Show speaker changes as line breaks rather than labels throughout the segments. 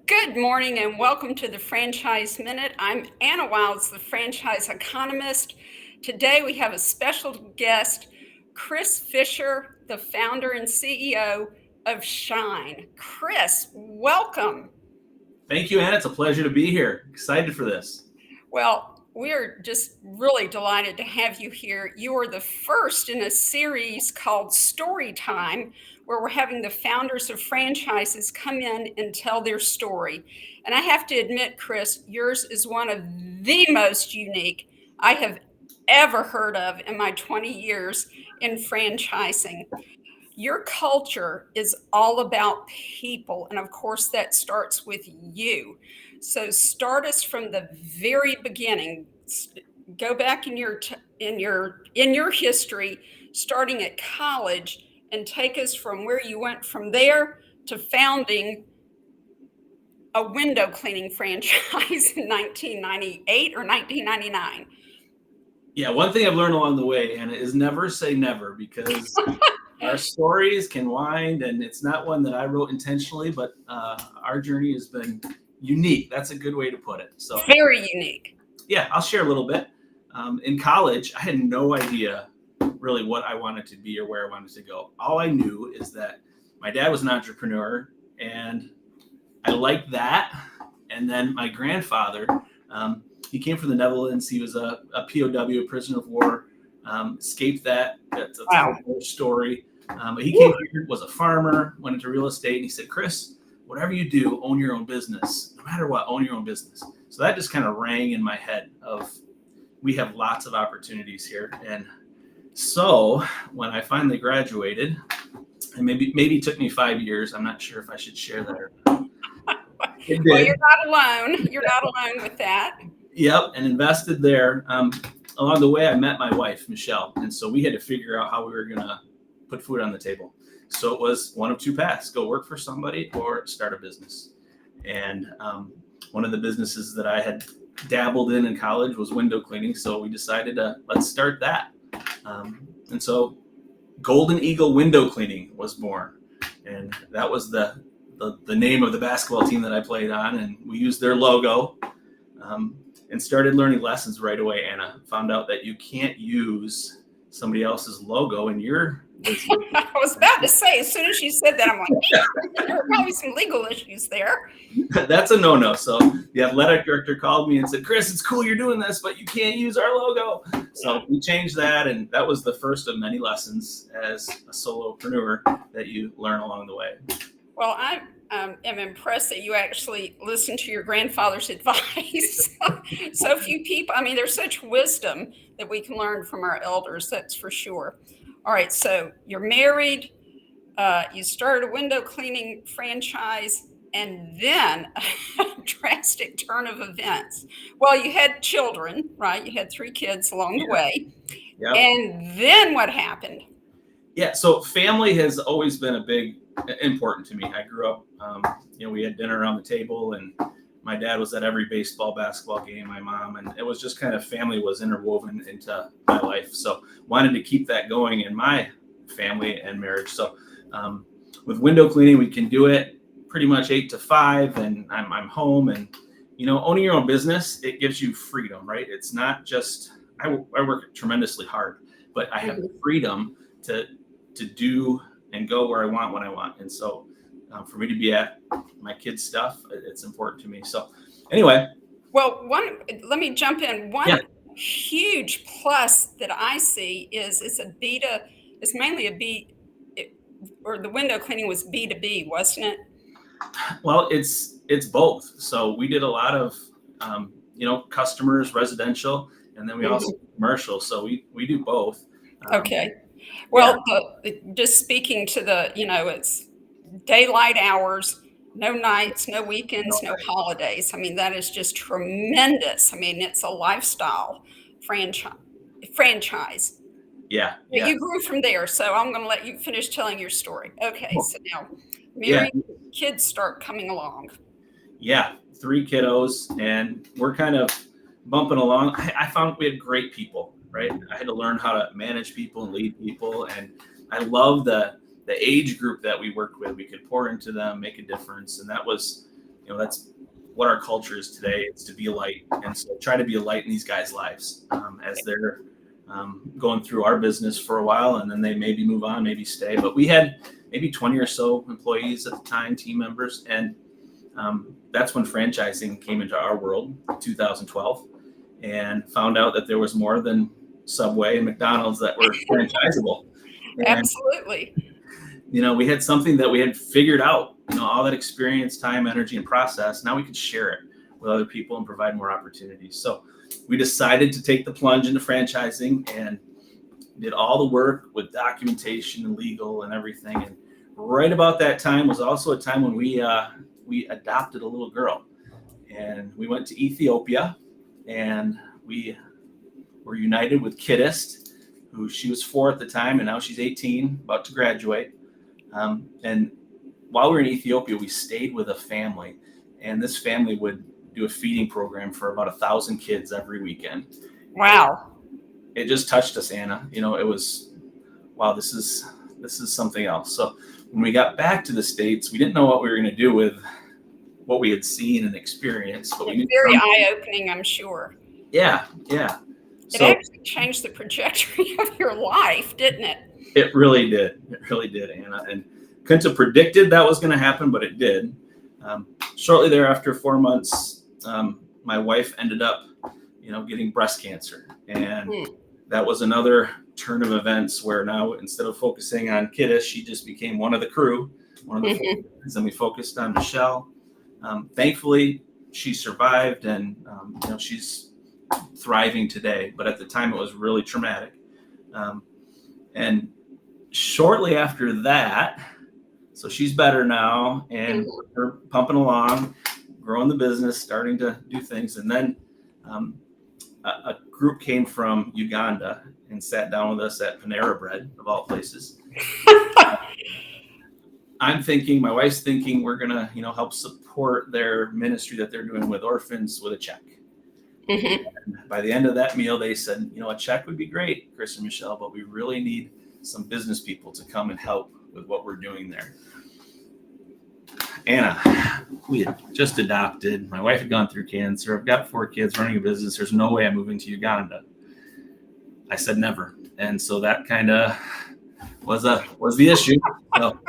Good morning and welcome to the Franchise Minute. I'm Anna Wilds, the franchise economist. Today we have a special guest, Chris Fisher, the founder and CEO of Shine. Chris, welcome.
Thank you, Anna. It's a pleasure to be here. Excited for this.
Well, we're just really delighted to have you here. You are the first in a series called Story Time, where we're having the founders of franchises come in and tell their story. And I have to admit, Chris, yours is one of the most unique I have ever heard of in my 20 years in franchising. Your culture is all about people. And of course, that starts with you. So start us from the very beginning. Go back in your history, starting at college, and take us from where you went from there to founding a window cleaning franchise in 1998 or 1999.
Yeah, one thing I've learned along the way, Anna, is never say never because our stories can wind, and it's not one that I wrote intentionally, but our journey has been unique. That's a good way to put it. So,
Very unique.
yeah, I'll share a little bit. In college, I had no idea really what I wanted to be or where I wanted to go. All I knew is that my dad was an entrepreneur, and I liked that. And then my grandfather, he came from the Netherlands. He was a POW, a prisoner of war, escaped that. That's a
Wow.
whole story. But he came here, was a farmer, went into real estate, and he said, Chris, whatever you do, own your own business. No matter what, own your own business. So that just kind of rang in my head of we have lots of opportunities here. And so when I finally graduated, and maybe it took me 5 years. I'm not sure if I should share that or not. It
Well,
did.
you're not alone. You're not alone with that.
Yep, and invested there. Along the way, I met my wife, Michelle, and so we had to figure out how we were gonna put food on the table. So it was one of two paths: go work for somebody or start a business. And one of the businesses that I had dabbled in college was window cleaning, so we decided to let's start that. And so Golden Eagle Window Cleaning was born, and that was the name of the basketball team that I played on, and we used their logo. And started learning lessons right away. Anna found out that you can't use somebody else's logo in your business.
I was about to say, as soon as you said that, I'm like, there are probably some legal issues there.
That's a no-no. So the athletic director called me and said, Chris, it's cool you're doing this, but you can't use our logo. So we changed that, and that was the first of many lessons as a solopreneur that you learn along the way.
Well, I am impressed that you actually listened to your grandfather's advice. So few people, I mean, there's such wisdom that we can learn from our elders, that's for sure. All right, so you're married, you started a window cleaning franchise, and then a drastic turn of events. Well, you had children, right? You had three kids along the way.
Yep.
And then what happened?
Yeah, so family has always been a big important to me. I grew up, we had dinner around the table, and my dad was at every baseball, basketball game, my mom, and it was just kind of family was interwoven into my life. So wanted to keep that going in my family and marriage. So with window cleaning, we can do it pretty much 8 to 5, and I'm home. And owning your own business, it gives you freedom, right? It's not just I work tremendously hard, but I have the freedom to do and go where I want when I want. And so for me to be at my kids' stuff, it's important to me. So anyway.
Well, let me jump in. One
Yeah.
huge plus that I see is it's mainly a B, or the window cleaning was B2B, wasn't it?
Well, it's both. So we did a lot of, customers, residential, and then we also commercial. So we do both.
Okay. Well, just speaking to it's daylight hours, no nights, no weekends, no holidays. I mean, that is just tremendous. I mean, it's a lifestyle franchise.
Yeah.
But you grew from there, so I'm going to let you finish telling your story. Okay, so now
Yeah.
married, kids start coming along.
Yeah, 3 kiddos, and we're kind of bumping along. I found we had great people, right? I had to learn how to manage people and lead people, and I love the age group that we worked with. We could pour into them, make a difference, and that was that's what our culture is today. It's to be a light. And so try to be a light in these guys' lives as they're going through our business for a while, and then they maybe move on, maybe stay. But we had maybe 20 or so employees at the time, team members. And that's when franchising came into our world in 2012, and found out that there was more than Subway and McDonald's that were franchisable. And,
Absolutely.
we had something that we had figured out, all that experience, time, energy, and process. Now we could share it with other people and provide more opportunities. So we decided to take the plunge into franchising and did all the work with documentation and legal and everything. And right about that time was also a time when we adopted a little girl, and we went to Ethiopia, and we were united with Kiddist, who she was 4 at the time, and now she's 18, about to graduate. And while we were in Ethiopia, we stayed with a family, and this family would do a feeding program for about 1,000 kids every weekend.
Wow.
It just touched us, Anna. It was, wow, this is something else. So when we got back to the States, we didn't know what we were going to do with what we had seen and experienced. But we knew
Very eye-opening, I'm sure.
Yeah.
It actually changed the trajectory of your life, didn't it?
It really did. It really did, Anna. And couldn't have predicted that was going to happen, but it did. Shortly thereafter, 4 months, my wife ended up, getting breast cancer. And that was another turn of events where now, instead of focusing on Kiddist, she just became one of the crew, one of the focus, and we focused on Michelle. Thankfully, she survived, and she's thriving today. But at the time, it was really traumatic. And shortly after that, so she's better now, and we're pumping along, growing the business, starting to do things. And then a group came from Uganda and sat down with us at Panera Bread, of all places. I'm thinking, my wife's thinking, we're going to, help support their ministry that they're doing with orphans with a check. And by the end of that meal, they said, a check would be great, Chris and Michelle, but we really need some business people to come and help with what we're doing there. Anna, we had just adopted. My wife had gone through cancer. I've got 4 kids, running a business. There's no way I'm moving to Uganda. I said never. And so that kind of was the issue. So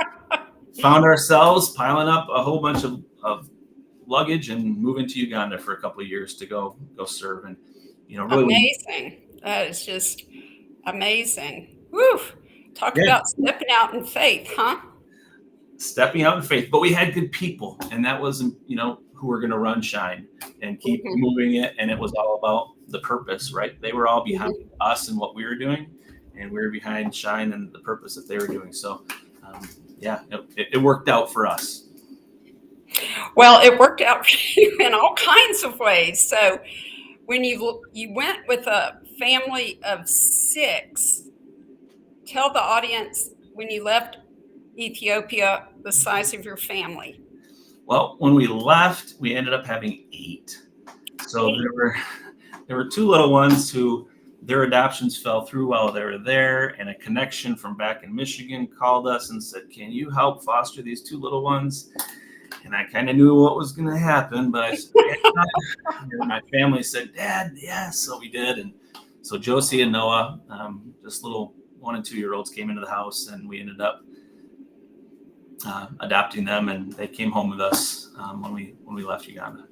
found ourselves piling up a whole bunch of luggage and moving to Uganda for a couple of years to go serve. And really
amazing. That is just amazing. Woo! Talk about stepping out in faith, huh?
Stepping out in faith. But we had good people, and that was who were going to run Shine and keep moving it. And it was all about the purpose, right? They were all behind us and what we were doing, and we were behind Shine and the purpose that they were doing. So it worked out for us.
Well, it worked out for you in all kinds of ways. So when you went with a family of 6, tell the audience, when you left Ethiopia, the size of your family.
Well, when we left, we ended up having 8. So there were 2 little ones who their adoptions fell through while they were there, and a connection from back in Michigan called us and said, "Can you help foster these 2 little ones?" And I kind of knew what was going to happen, but I said, my family said, "Dad, yes." So we did. And so Josie and Noah, just little 1 and 2-year-olds, came into the house, and we ended up adopting them, and they came home with us when we left Uganda.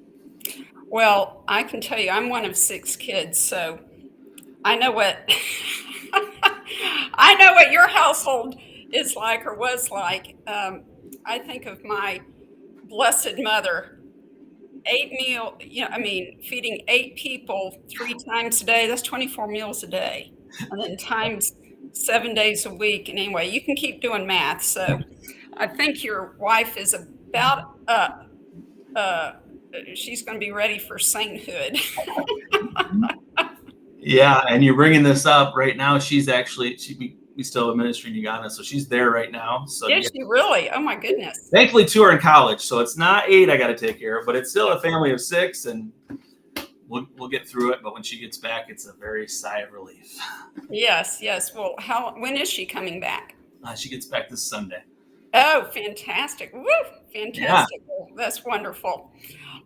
Well, I can tell you, I'm one of 6 kids, so I know what I know what your household is like or was like. I think of my blessed mother, 8 meal. Feeding 8 people 3 times a day. That's 24 meals a day, and then times 7 days a week. And anyway, you can keep doing math. So I think your wife is about up. She's going to be ready for sainthood.
Yeah, and you're bringing this up right now. She's actually we still have a ministry in Uganda, so she's there right now. So
is she really? Oh my goodness!
Thankfully, 2 are in college, so it's not 8 I got to take care of, but it's still a family of 6, and we'll get through it. But when she gets back, it's a very sigh of relief.
Yes. Well, when is she coming back?
She gets back this Sunday.
Oh, fantastic. Woo,
Yeah.
fantastic. Well, that's wonderful.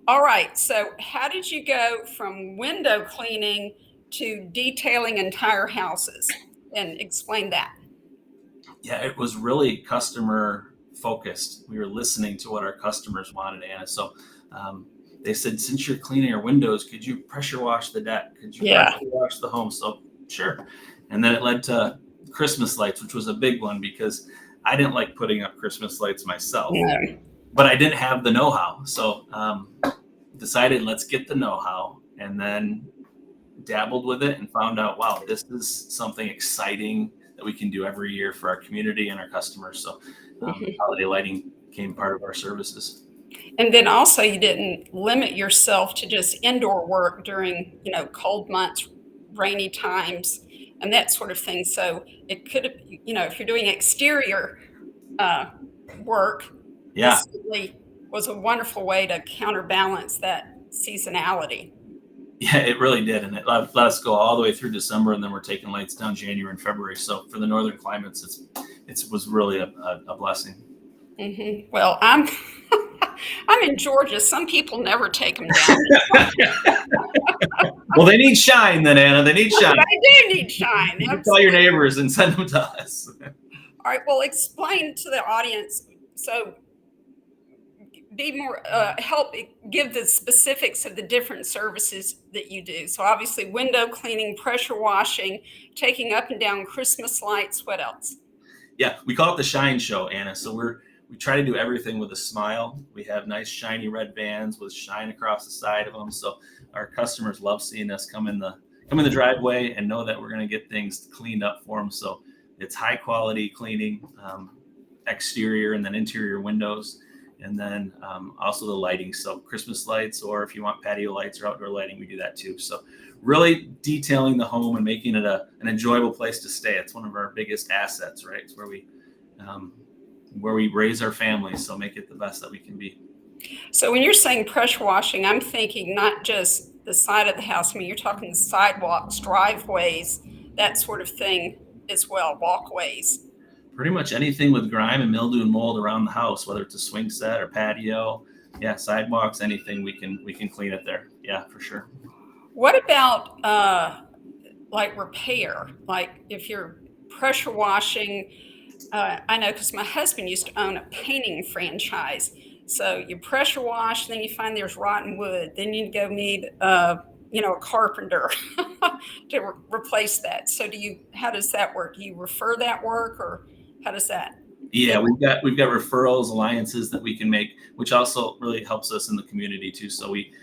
All right. So, how did you go from window cleaning to detailing entire houses? And explain that.
Yeah, it was really customer focused. We were listening to what our customers wanted, Anna. So um, they said, since you're cleaning your windows, could you pressure wash the deck? Could you
Yeah.
pressure wash the home? So sure. And then it led to Christmas lights, which was a big one because I didn't like putting up Christmas lights myself,
Yeah.
but I didn't have the know-how. So decided let's get the know-how, and then dabbled with it and found out, wow, this is something exciting that we can do every year for our community and our customers. So
Mhm.
holiday lighting became part of our services.
And then also, you didn't limit yourself to just indoor work during, cold months, rainy times, and that sort of thing. So it could have, if you're doing exterior uh, work,
Yeah.
this really was a wonderful way to counterbalance that seasonality.
Yeah, it really did. And it let us go all the way through December, and then we're taking lights down January and February. So for the northern climates, it was really a blessing.
Well, I'm I'm in Georgia. Some people never take them down.
Well, they need shine then, Anna. They need shine.
I do need shine.
You can call your
Absolutely.
neighbors and send them to us.
All right. Well, explain to the audience. So be more help give the specifics of the different services that you do. So obviously window cleaning, pressure washing, taking up and down Christmas lights. What else?
Yeah, we call it the Shine Show, Anna. So we try to do everything with a smile. We have nice shiny red vans with shine across the side of them. So our customers love seeing us come in the driveway and know that we're going to get things cleaned up for them. So it's high quality cleaning, exterior and then interior windows, and then also the lighting. So Christmas lights, or if you want patio lights or outdoor lighting, we do that too. So really detailing the home and making it an enjoyable place to stay. It's one of our biggest assets, right? It's um, where we raise our families. So make it the best that we can be.
So when you're saying pressure washing, I'm thinking not just the side of the house. I mean, you're talking sidewalks, driveways, that sort of thing as well, walkways.
Pretty much anything with grime and mildew and mold around the house, whether it's a swing set or patio, yeah, sidewalks, anything we can clean it there. Yeah, for sure.
What about like repair? Like if you're pressure washing, I know because my husband used to own a painting franchise. So you pressure wash, then you find there's rotten wood, then you go need a carpenter to replace that. So how does that work? Do you refer that work, or how does that
Yeah,
fit?
we've got referrals, alliances that we can make, which also really helps us in the community too. So we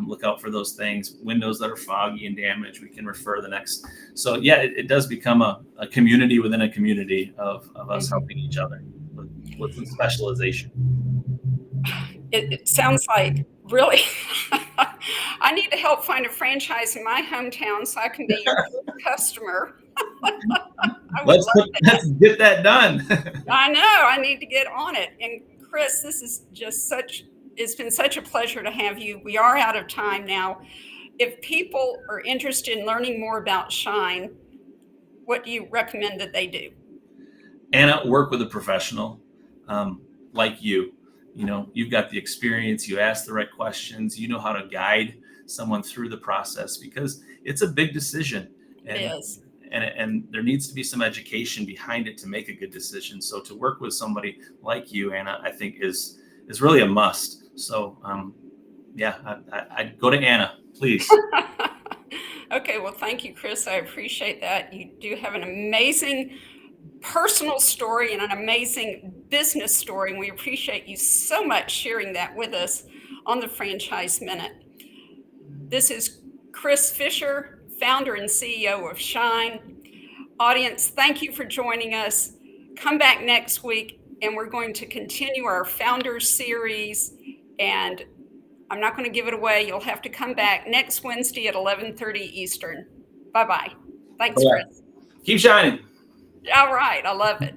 look out for those things. Windows that are foggy and damaged, we can refer the next. So yeah, it does become a community within a community of us
Mhm.
helping each other with some specialization.
It sounds like really I need to help find a franchise in my hometown so I can be your first customer. I would love that.
Let's get that done.
I know, I need to get on it. And Chris, this is just it's been such a pleasure to have you. We are out of time now. If people are interested in learning more about Shine, what do you recommend that they do?
Anna, work with a professional um, like you. You know, you've got the experience, you ask the right questions, you know how to guide someone through the process because it's a big decision.
It
And
is.
and there needs to be some education behind it to make a good decision. So to work with somebody like you, Anna, I think is really a must. So yeah, I'd go to Anna, please.
Okay, well, thank you, Chris. I appreciate that. You do have an amazing personal story and an amazing business story, and we appreciate you so much sharing that with us on the Franchise Minute. This is Chris Fisher, founder and CEO of Shine. Audience, thank you for joining us. Come back next week, and we're going to continue our Founders Series. And I'm not going to give it away. You'll have to come back next Wednesday at 11:30 Eastern. Bye-bye. Thanks,
Yeah.
Chris.
Keep shining.
All right. I love it.